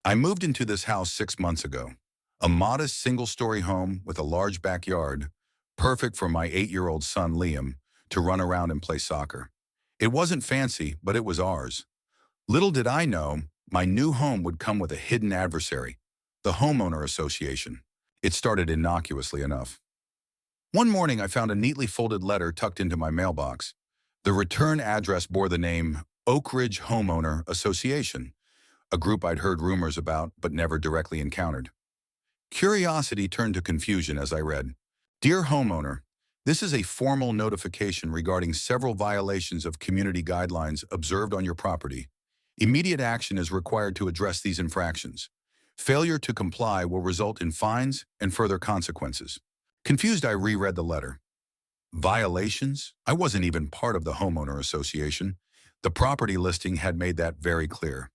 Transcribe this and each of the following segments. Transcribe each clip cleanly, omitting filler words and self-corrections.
I moved into this house 6 months ago. A modest single-story home with a large backyard, perfect for my 8-year-old son Liam to run around and play soccer. It wasn't fancy, but it was ours. Little did I know, my new home would come with a hidden adversary, the homeowner association. It started innocuously enough. One morning I found a neatly folded letter tucked into my mailbox. The return address bore the name Oak Ridge Homeowner Association, a group I'd heard rumors about but never directly encountered. Curiosity turned to confusion as I read, "Dear homeowner, this is a formal notification regarding several violations of community guidelines observed on your property. Immediate action is required to address these infractions. Failure to comply will result in fines and further consequences." Confused, I reread the letter. Violations? I wasn't even part of the homeowner association. The property listing had made that very clear.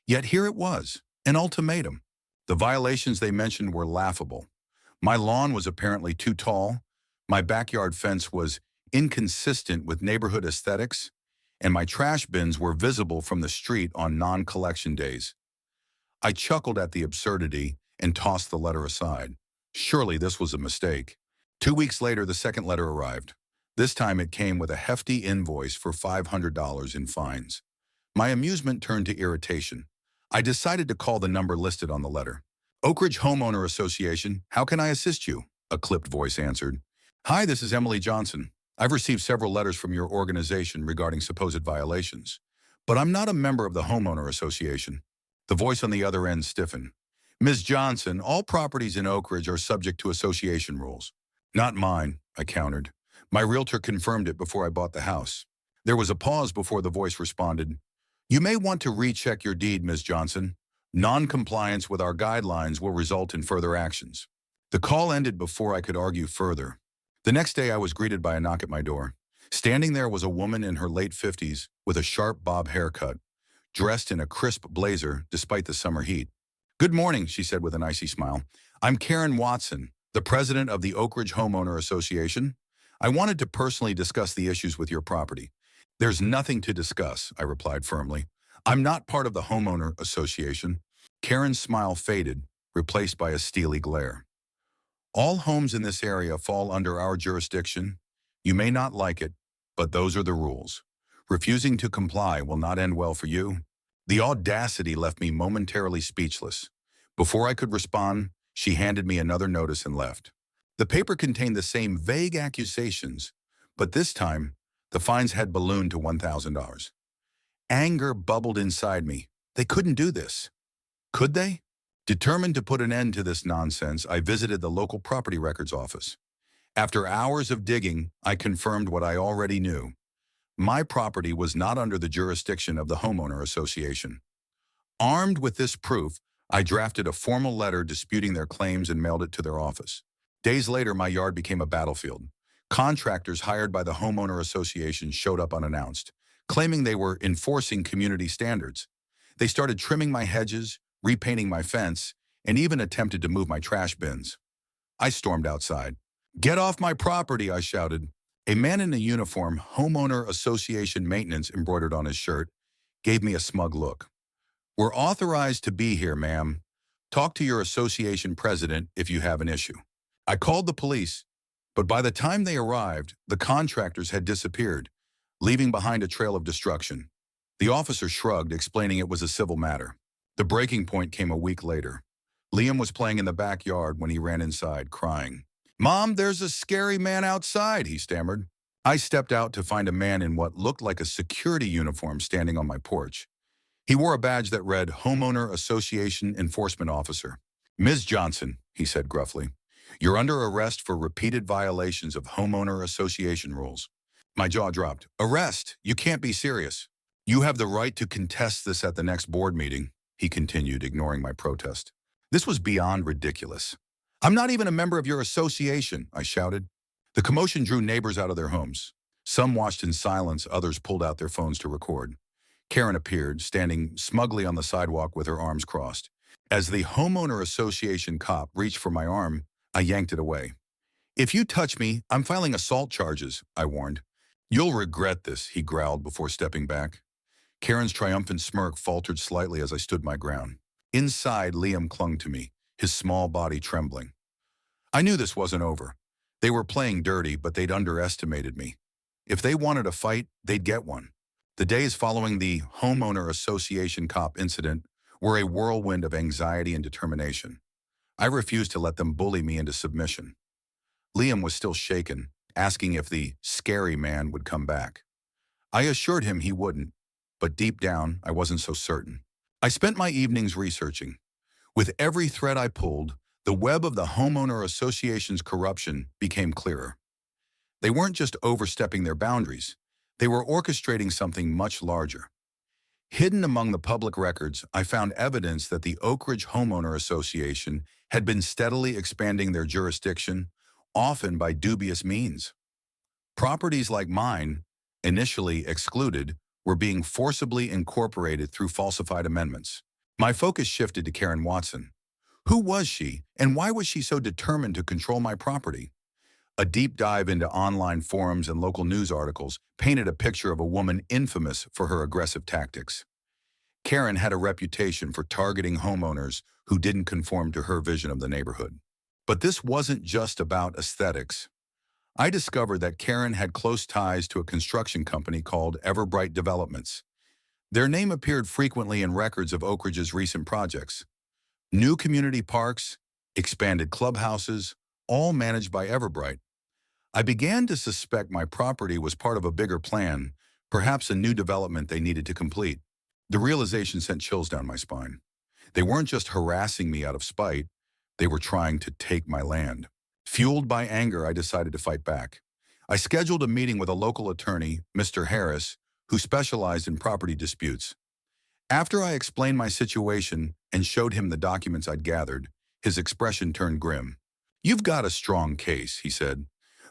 Yet here it was, an ultimatum. The violations they mentioned were laughable. My lawn was apparently too tall, my backyard fence was inconsistent with neighborhood aesthetics, and my trash bins were visible from the street on non-collection days. I chuckled at the absurdity and tossed the letter aside. Surely this was a mistake. 2 weeks later, the second letter arrived. This time it came with a hefty invoice for $500 in fines. My amusement turned to irritation. I decided to call the number listed on the letter. "Oak Ridge Homeowner Association, how can I assist you?" a clipped voice answered. "Hi, this is Emily Johnson. I've received several letters from your organization regarding supposed violations, but I'm not a member of the homeowner association." The voice on the other end stiffened. "Ms. Johnson, all properties in Oak Ridge are subject to association rules." "Not mine," I countered. "My realtor confirmed it before I bought the house." There was a pause before the voice responded. "You may want to recheck your deed, Ms. Johnson. Non-compliance with our guidelines will result in further actions." The call ended before I could argue further. The next day I was greeted by a knock at my door. Standing there was a woman in her late 50s with a sharp bob haircut, dressed in a crisp blazer despite the summer heat. "Good morning," she said with an icy smile. "I'm Karen Watson, the president of the Oak Ridge Homeowner Association. I wanted to personally discuss the issues with your property." "There's nothing to discuss," I replied firmly. "I'm not part of the homeowner association." Karen's smile faded, replaced by a steely glare. "All homes in this area fall under our jurisdiction. You may not like it, but those are the rules. Refusing to comply will not end well for you." The audacity left me momentarily speechless. Before I could respond, she handed me another notice and left. The paper contained the same vague accusations, but this time, the fines had ballooned to $1,000. Anger bubbled inside me. They couldn't do this. Could they? Determined to put an end to this nonsense, I visited the local property records office. After hours of digging, I confirmed what I already knew. My property was not under the jurisdiction of the homeowner association. Armed with this proof, I drafted a formal letter disputing their claims and mailed it to their office. Days later, my yard became a battlefield. Contractors hired by the homeowner association showed up unannounced, claiming they were enforcing community standards. They started trimming my hedges, repainting my fence, and even attempted to move my trash bins. I stormed outside. "Get off my property," I shouted. A man in a uniform, homeowner association maintenance embroidered on his shirt, gave me a smug look. "We're authorized to be here, ma'am. Talk to your association president if you have an issue." I called the police, but by the time they arrived, the contractors had disappeared, leaving behind a trail of destruction. The officer shrugged, explaining it was a civil matter. The breaking point came a week later. Liam was playing in the backyard when he ran inside, crying. "Mom, there's a scary man outside," he stammered. I stepped out to find a man in what looked like a security uniform standing on my porch. He wore a badge that read Homeowner Association Enforcement Officer. "Ms. Johnson," he said gruffly, "you're under arrest for repeated violations of homeowner association rules." My jaw dropped. "Arrest? You can't be serious." "You have the right to contest this at the next board meeting," he continued, ignoring my protest. This was beyond ridiculous. "I'm not even a member of your association," I shouted. The commotion drew neighbors out of their homes. Some watched in silence, others pulled out their phones to record. Karen appeared, standing smugly on the sidewalk with her arms crossed. As the homeowner association cop reached for my arm, I yanked it away. "If you touch me, I'm filing assault charges," I warned. "You'll regret this," he growled before stepping back. Karen's triumphant smirk faltered slightly as I stood my ground. Inside, Liam clung to me, his small body trembling. I knew this wasn't over. They were playing dirty, but they'd underestimated me. If they wanted a fight, they'd get one. The days following the Homeowner Association COP incident were a whirlwind of anxiety and determination. I refused to let them bully me into submission. Liam was still shaken, asking if the scary man would come back. I assured him he wouldn't, but deep down, I wasn't so certain. I spent my evenings researching. With every thread I pulled, the web of the Homeowner Association's corruption became clearer. They weren't just overstepping their boundaries. They were orchestrating something much larger. Hidden among the public records, I found evidence that the Oak Ridge Homeowner Association had been steadily expanding their jurisdiction, often by dubious means. Properties like mine, initially excluded, were being forcibly incorporated through falsified amendments. My focus shifted to Karen Watson. Who was she, and why was she so determined to control my property? A deep dive into online forums and local news articles painted a picture of a woman infamous for her aggressive tactics. Karen had a reputation for targeting homeowners who didn't conform to her vision of the neighborhood. But this wasn't just about aesthetics. I discovered that Karen had close ties to a construction company called Everbright Developments. Their name appeared frequently in records of Oak Ridge's recent projects. New community parks, expanded clubhouses, all managed by Everbright. I began to suspect my property was part of a bigger plan, perhaps a new development they needed to complete. The realization sent chills down my spine. They weren't just harassing me out of spite, they were trying to take my land. Fueled by anger, I decided to fight back. I scheduled a meeting with a local attorney, Mr. Harris, who specialized in property disputes. After I explained my situation and showed him the documents I'd gathered, his expression turned grim. "You've got a strong case," he said,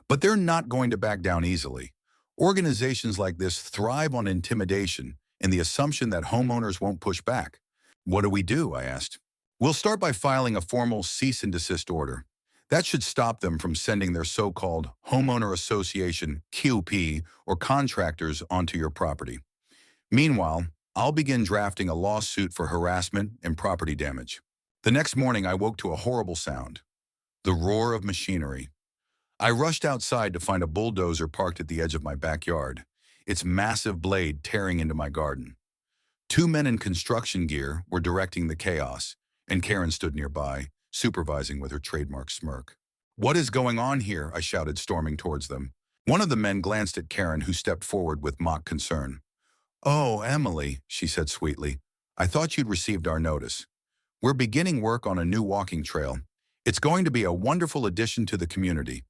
"but they're not going to back down easily. Organizations like this thrive on intimidation and the assumption that homeowners won't push back." "What do we do?" I asked. "We'll start by filing a formal cease and desist order. That should stop them from sending their so-called Homeowner Association QP or contractors onto your property. Meanwhile, I'll begin drafting a lawsuit for harassment and property damage." The next morning, I woke to a horrible sound, the roar of machinery. I rushed outside to find a bulldozer parked at the edge of my backyard, its massive blade tearing into my garden. Two men in construction gear were directing the chaos, and Karen stood nearby, supervising with her trademark smirk. "What is going on here?" I shouted, storming towards them. One of the men glanced at Karen, who stepped forward with mock concern. "Oh, Emily," she said sweetly, "I thought you'd received our notice. We're beginning work on a new walking trail. It's going to be a wonderful addition to the community."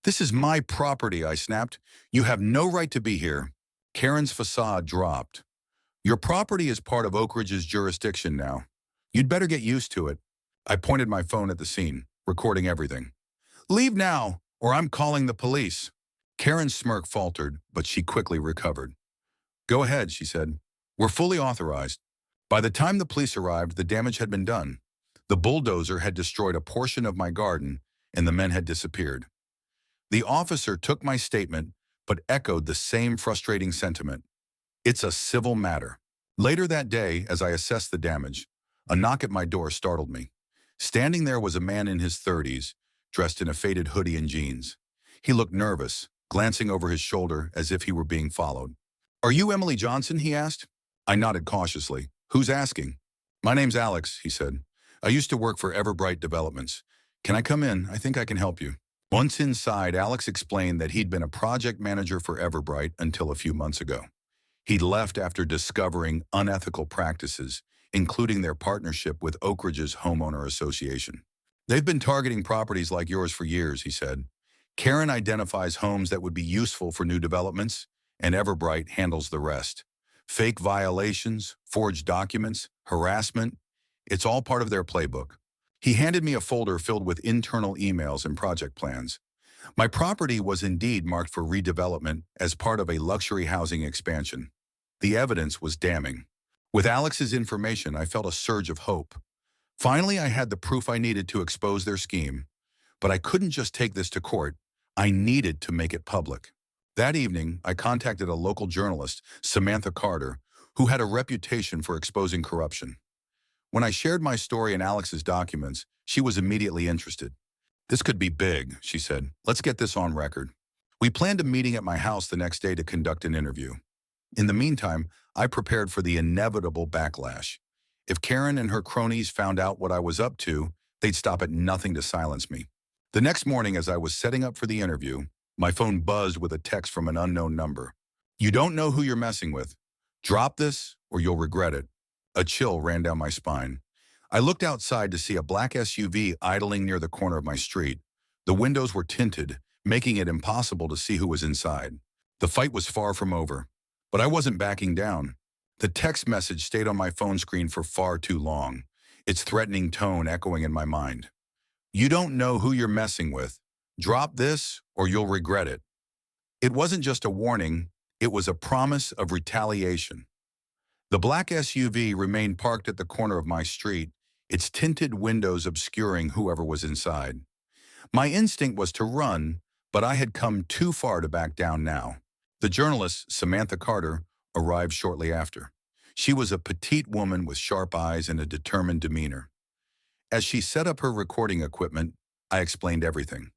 "This is my property," I snapped. "You have no right to be here." Karen's facade dropped. "Your property is part of Oak Ridge's jurisdiction now. You'd better get used to it." I pointed my phone at the scene, recording everything. "Leave now, or I'm calling the police." Karen's smirk faltered, but she quickly recovered. "Go ahead," she said. "We're fully authorized." By the time the police arrived, the damage had been done. The bulldozer had destroyed a portion of my garden, and the men had disappeared. The officer took my statement, but echoed the same frustrating sentiment. "It's a civil matter." Later that day, as I assessed the damage, a knock at my door startled me. Standing there was a man in his 30s, dressed in a faded hoodie and jeans. He looked nervous, glancing over his shoulder as if he were being followed. "Are you Emily Johnson?" he asked. I nodded cautiously. "Who's asking?" "My name's Alex," he said. "I used to work for Everbright Developments. Can I come in? I think I can help you." Once inside, Alex explained that he'd been a project manager for Everbright until a few months ago. He'd left after discovering unethical practices, including their partnership with Oak Ridge's Homeowner Association. "They've been targeting properties like yours for years," he said. "Karen identifies homes that would be useful for new developments, and Everbright handles the rest. Fake violations, forged documents, harassment, it's all part of their playbook." He handed me a folder filled with internal emails and project plans. My property was indeed marked for redevelopment as part of a luxury housing expansion. The evidence was damning. With Alex's information, I felt a surge of hope. Finally, I had the proof I needed to expose their scheme. But I couldn't just take this to court. I needed to make it public. That evening, I contacted a local journalist, Samantha Carter, who had a reputation for exposing corruption. When I shared my story and Alex's documents, she was immediately interested. "This could be big," she said. "Let's get this on record." We planned a meeting at my house the next day to conduct an interview. In the meantime, I prepared for the inevitable backlash. If Karen and her cronies found out what I was up to, they'd stop at nothing to silence me. The next morning, as I was setting up for the interview, my phone buzzed with a text from an unknown number. "You don't know who you're messing with. Drop this or you'll regret it." A chill ran down my spine. I looked outside to see a black SUV idling near the corner of my street. The windows were tinted, making it impossible to see who was inside. The fight was far from over, but I wasn't backing down. The text message stayed on my phone screen for far too long, its threatening tone echoing in my mind. "You don't know who you're messing with. Drop this or you'll regret it." It wasn't just a warning, it was a promise of retaliation. The black SUV remained parked at the corner of my street, its tinted windows obscuring whoever was inside. My instinct was to run, but I had come too far to back down now. The journalist, Samantha Carter, arrived shortly after. She was a petite woman with sharp eyes and a determined demeanor. As she set up her recording equipment, I explained everything.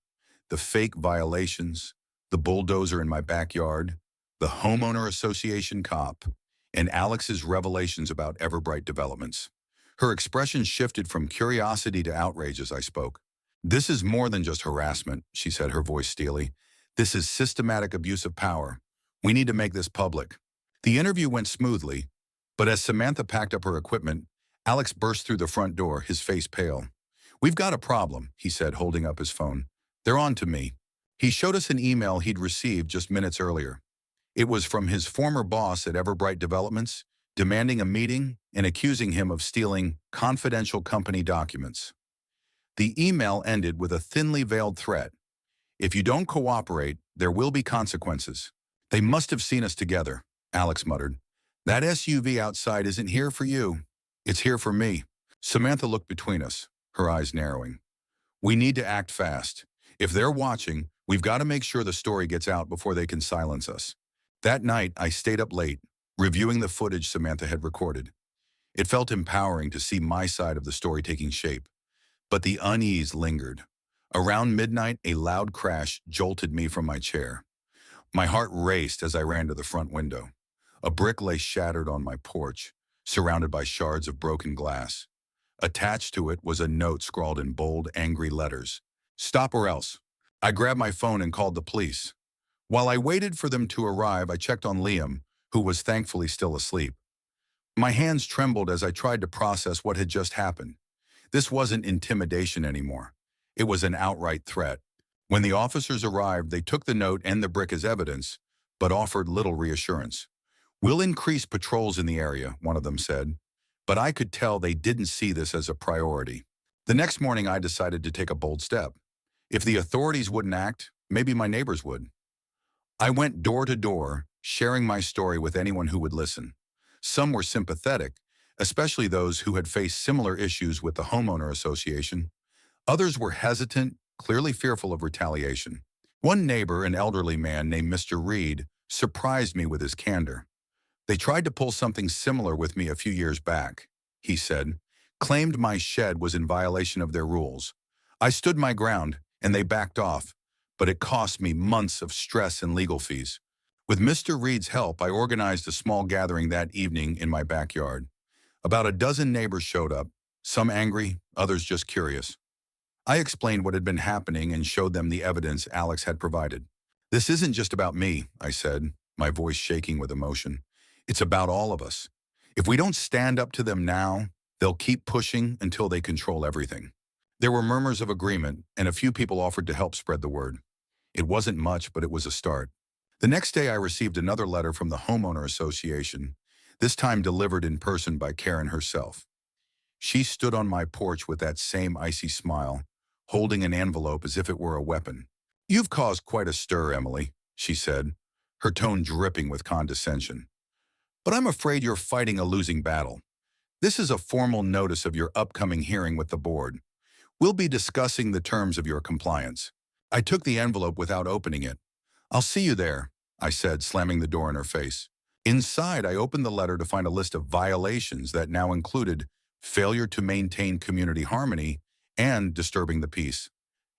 The fake violations, the bulldozer in my backyard, the homeowner association cop, and Alex's revelations about Everbright developments. Her expression shifted from curiosity to outrage as I spoke. "This is more than just harassment," she said, her voice steely. "This is systematic abuse of power. We need to make this public." The interview went smoothly, but as Samantha packed up her equipment, Alex burst through the front door, his face pale. "We've got a problem," he said, holding up his phone. "They're on to me." He showed us an email he'd received just minutes earlier. It was from his former boss at Everbright Developments, demanding a meeting and accusing him of stealing confidential company documents. The email ended with a thinly veiled threat. "If you don't cooperate, there will be consequences." "They must have seen us together," Alex muttered. "That SUV outside isn't here for you. It's here for me." Samantha looked between us, her eyes narrowing. "We need to act fast. If they're watching, we've got to make sure the story gets out before they can silence us." That night, I stayed up late, reviewing the footage Samantha had recorded. It felt empowering to see my side of the story taking shape. But the unease lingered. Around midnight, a loud crash jolted me from my chair. My heart raced as I ran to the front window. A brick lay shattered on my porch, surrounded by shards of broken glass. Attached to it was a note scrawled in bold, angry letters. "Stop or else." I grabbed my phone and called the police. While I waited for them to arrive, I checked on Liam, who was thankfully still asleep. My hands trembled as I tried to process what had just happened. This wasn't intimidation anymore. It was an outright threat. When the officers arrived, they took the note and the brick as evidence, but offered little reassurance. "We'll increase patrols in the area," one of them said. But I could tell they didn't see this as a priority. The next morning, I decided to take a bold step. If the authorities wouldn't act, maybe my neighbors would. I went door to door, sharing my story with anyone who would listen. Some were sympathetic, especially those who had faced similar issues with the homeowner association. Others were hesitant, clearly fearful of retaliation. One neighbor, an elderly man named Mr. Reed, surprised me with his candor. "They tried to pull something similar with me a few years back," he said, "claimed my shed was in violation of their rules. I stood my ground, and they backed off, but it cost me months of stress and legal fees." With Mr. Reed's help, I organized a small gathering that evening in my backyard. About a dozen neighbors showed up, some angry, others just curious. I explained what had been happening and showed them the evidence Alex had provided. "This isn't just about me," I said, my voice shaking with emotion. "It's about all of us. If we don't stand up to them now, they'll keep pushing until they control everything." There were murmurs of agreement, and a few people offered to help spread the word. It wasn't much, but it was a start. The next day, I received another letter from the homeowner association, this time delivered in person by Karen herself. She stood on my porch with that same icy smile, holding an envelope as if it were a weapon. "You've caused quite a stir, Emily," she said, her tone dripping with condescension. "But I'm afraid you're fighting a losing battle. This is a formal notice of your upcoming hearing with the board. We'll be discussing the terms of your compliance." I took the envelope without opening it. "I'll see you there," I said, slamming the door in her face. Inside, I opened the letter to find a list of violations that now included failure to maintain community harmony, and disturbing the peace.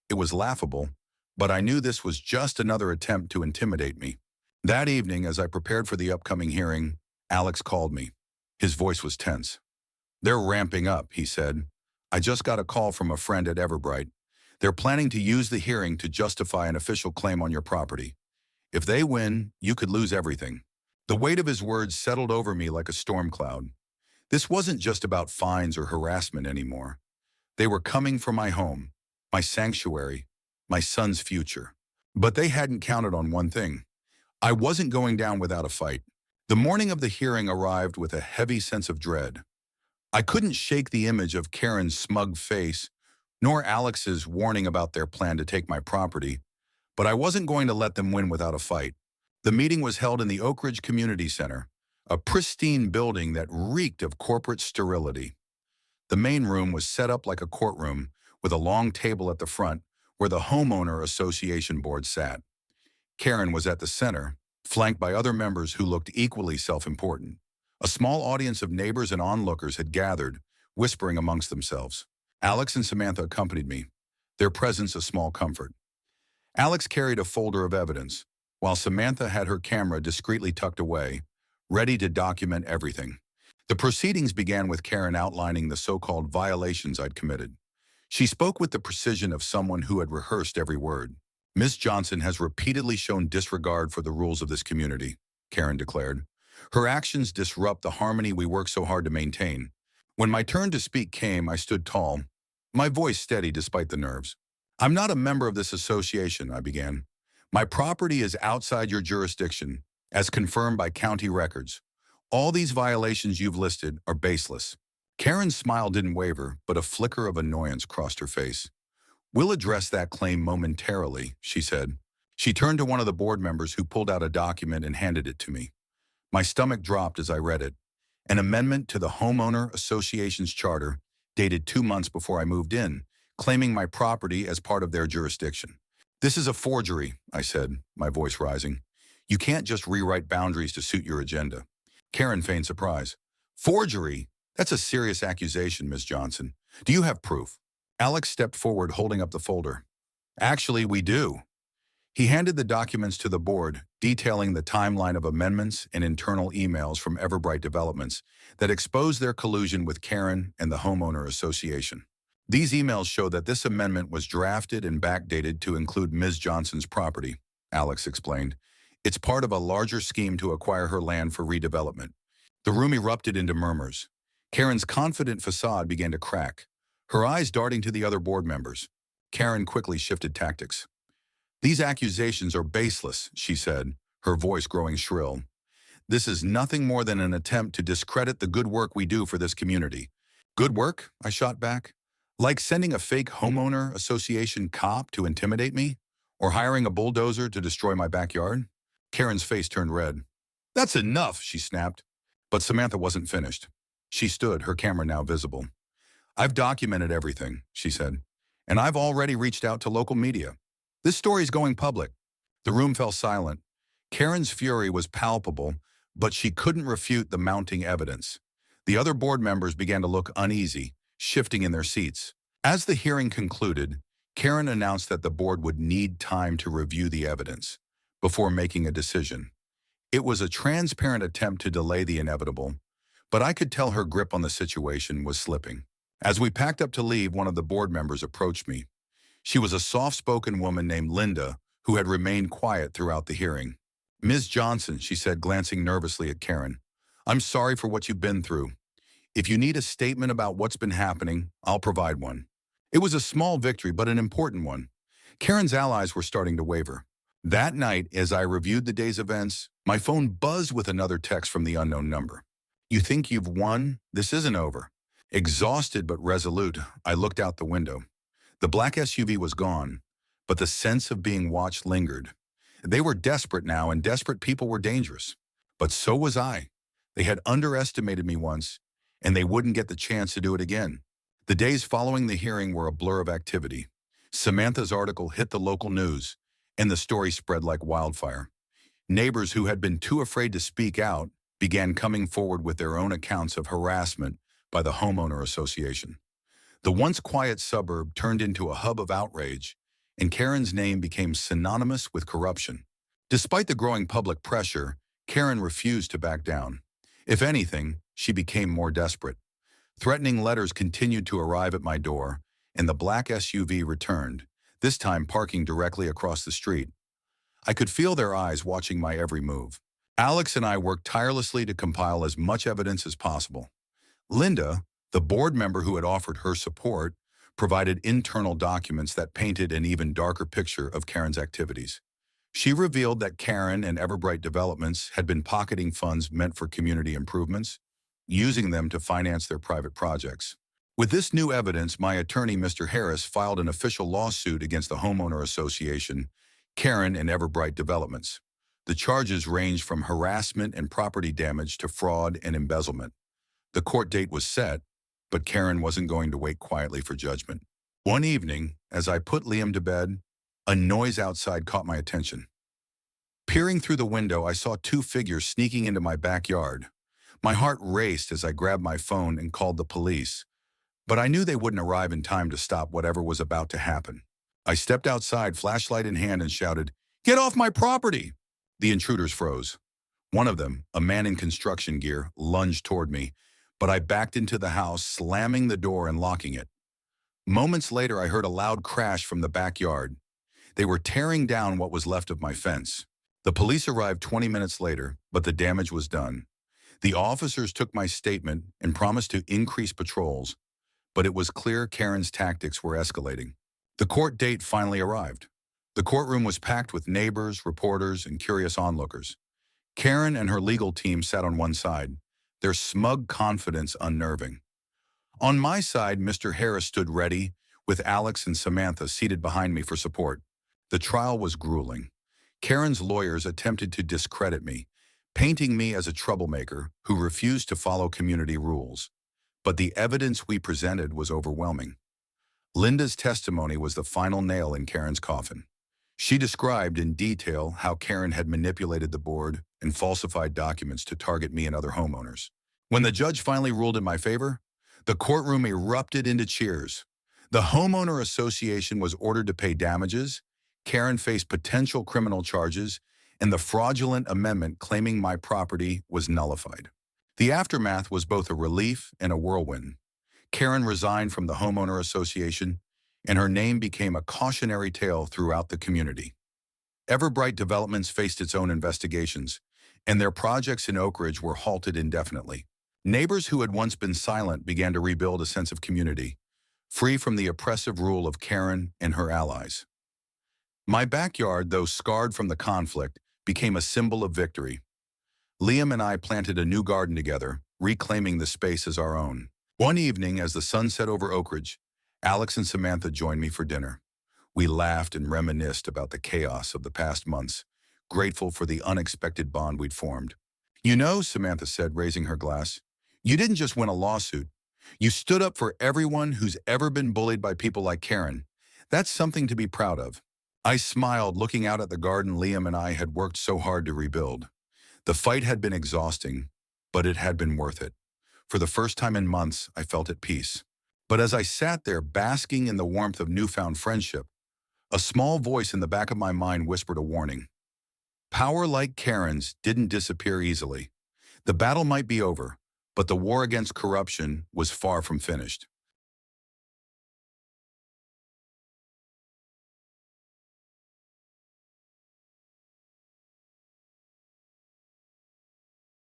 It was laughable, but I knew this was just another attempt to intimidate me. That evening, as I prepared for the upcoming hearing, Alex called me. His voice was tense. "They're ramping up," he said. "I just got a call from a friend at Everbright. They're planning to use the hearing to justify an official claim on your property. If they win, you could lose everything." The weight of his words settled over me like a storm cloud. This wasn't just about fines or harassment anymore. They were coming for my home, my sanctuary, my son's future. But they hadn't counted on one thing. I wasn't going down without a fight. The morning of the hearing arrived with a heavy sense of dread. I couldn't shake the image of Karen's smug face, nor Alex's warning about their plan to take my property, but I wasn't going to let them win without a fight. The meeting was held in the Oak Ridge Community Center, a pristine building that reeked of corporate sterility. The main room was set up like a courtroom, with a long table at the front where the homeowner association board sat. Karen was at the center, flanked by other members who looked equally self-important. A small audience of neighbors and onlookers had gathered, whispering amongst themselves. Alex and Samantha accompanied me, their presence a small comfort. Alex carried a folder of evidence, while Samantha had her camera discreetly tucked away, ready to document everything. The proceedings began with Karen outlining the so-called violations I'd committed. She spoke with the precision of someone who had rehearsed every word. "Ms. Johnson has repeatedly shown disregard for the rules of this community," Karen declared. "Her actions disrupt the harmony we work so hard to maintain." When my turn to speak came, I stood tall, my voice steady despite the nerves. "I'm not a member of this association," I began. "My property is outside your jurisdiction, as confirmed by county records. All these violations you've listed are baseless." Karen's smile didn't waver, but a flicker of annoyance crossed her face. "We'll address that claim momentarily," she said. She turned to one of the board members who pulled out a document and handed it to me. My stomach dropped as I read it. An amendment to the Homeowner Association's charter, dated 2 months before I moved in, claiming my property as part of their jurisdiction. "This is a forgery," I said, my voice rising. "You can't just rewrite boundaries to suit your agenda." Karen feigned surprise. "Forgery? That's a serious accusation, Ms. Johnson. Do you have proof?" Alex stepped forward, holding up the folder. "Actually, we do." He handed the documents to the board, detailing the timeline of amendments and internal emails from Everbright Developments that exposed their collusion with Karen and the Homeowner Association. "These emails show that this amendment was drafted and backdated to include Ms. Johnson's property," Alex explained. "It's part of a larger scheme to acquire her land for redevelopment." The room erupted into murmurs. Karen's confident facade began to crack, her eyes darting to the other board members. Karen quickly shifted tactics. "These accusations are baseless," she said, her voice growing shrill. "This is nothing more than an attempt to discredit the good work we do for this community." "Good work?" I shot back. "Like sending a fake homeowner association cop to intimidate me? Or hiring a bulldozer to destroy my backyard?" Karen's face turned red. "That's enough," she snapped. But Samantha wasn't finished. She stood, her camera now visible. "I've documented everything," she said, "and I've already reached out to local media. This story's going public." The room fell silent. Karen's fury was palpable, but she couldn't refute the mounting evidence. The other board members began to look uneasy, shifting in their seats. As the hearing concluded, Karen announced that the board would need time to review the evidence before making a decision. It was a transparent attempt to delay the inevitable, but I could tell her grip on the situation was slipping. As we packed up to leave, one of the board members approached me. She was a soft-spoken woman named Linda, who had remained quiet throughout the hearing. "Ms. Johnson," she said, glancing nervously at Karen, "I'm sorry for what you've been through. If you need a statement about what's been happening, I'll provide one." It was a small victory, but an important one. Karen's allies were starting to waver. That night, as I reviewed the day's events, my phone buzzed with another text from the unknown number. "You think you've won? This isn't over." Exhausted but resolute, I looked out the window. The black SUV was gone, but the sense of being watched lingered. They were desperate now, and desperate people were dangerous. But so was I. They had underestimated me once, and they wouldn't get the chance to do it again. The days following the hearing were a blur of activity. Samantha's article hit the local news, and the story spread like wildfire. Neighbors who had been too afraid to speak out began coming forward with their own accounts of harassment, by the homeowner association. The once quiet suburb turned into a hub of outrage, and Karen's name became synonymous with corruption. Despite the growing public pressure, Karen refused to back down. If anything, she became more desperate. Threatening letters continued to arrive at my door, and the black SUV returned, this time parking directly across the street. I could feel their eyes watching my every move. Alex and I worked tirelessly to compile as much evidence as possible. Linda, the board member who had offered her support, provided internal documents that painted an even darker picture of Karen's activities. She revealed that Karen and Everbright Developments had been pocketing funds meant for community improvements, using them to finance their private projects. With this new evidence, my attorney, Mr. Harris, filed an official lawsuit against the homeowner association, Karen and Everbright Developments. The charges ranged from harassment and property damage to fraud and embezzlement. The court date was set, but Karen wasn't going to wait quietly for judgment. One evening, as I put Liam to bed, a noise outside caught my attention. Peering through the window, I saw two figures sneaking into my backyard. My heart raced as I grabbed my phone and called the police, but I knew they wouldn't arrive in time to stop whatever was about to happen. I stepped outside, flashlight in hand, and shouted, "Get off my property!" The intruders froze. One of them, a man in construction gear, lunged toward me, but I backed into the house, slamming the door and locking it. Moments later, I heard a loud crash from the backyard. They were tearing down what was left of my fence. The police arrived 20 minutes later, but the damage was done. The officers took my statement and promised to increase patrols, but it was clear Karen's tactics were escalating. The court date finally arrived. The courtroom was packed with neighbors, reporters, and curious onlookers. Karen and her legal team sat on one side, their smug confidence unnerving. On my side, Mr. Harris stood ready, with Alex and Samantha seated behind me for support. The trial was grueling. Karen's lawyers attempted to discredit me, painting me as a troublemaker who refused to follow community rules. But the evidence we presented was overwhelming. Linda's testimony was the final nail in Karen's coffin. She described in detail how Karen had manipulated the board and falsified documents to target me and other homeowners. When the judge finally ruled in my favor, the courtroom erupted into cheers. The homeowner association was ordered to pay damages, Karen faced potential criminal charges, and the fraudulent amendment claiming my property was nullified. The aftermath was both a relief and a whirlwind. Karen resigned from the homeowner association, and her name became a cautionary tale throughout the community. Everbright Developments faced its own investigations, and their projects in Oak Ridge were halted indefinitely. Neighbors who had once been silent began to rebuild a sense of community, free from the oppressive rule of Karen and her allies. My backyard, though scarred from the conflict, became a symbol of victory. Liam and I planted a new garden together, reclaiming the space as our own. One evening, as the sun set over Oak Ridge, Alex and Samantha joined me for dinner. We laughed and reminisced about the chaos of the past months, grateful for the unexpected bond we'd formed. "You know," Samantha said, raising her glass, "you didn't just win a lawsuit. You stood up for everyone who's ever been bullied by people like Karen. That's something to be proud of." I smiled, looking out at the garden Liam and I had worked so hard to rebuild. The fight had been exhausting, but it had been worth it. For the first time in months, I felt at peace. But as I sat there basking in the warmth of newfound friendship, a small voice in the back of my mind whispered a warning. Power like Karen's didn't disappear easily. The battle might be over, but the war against corruption was far from finished.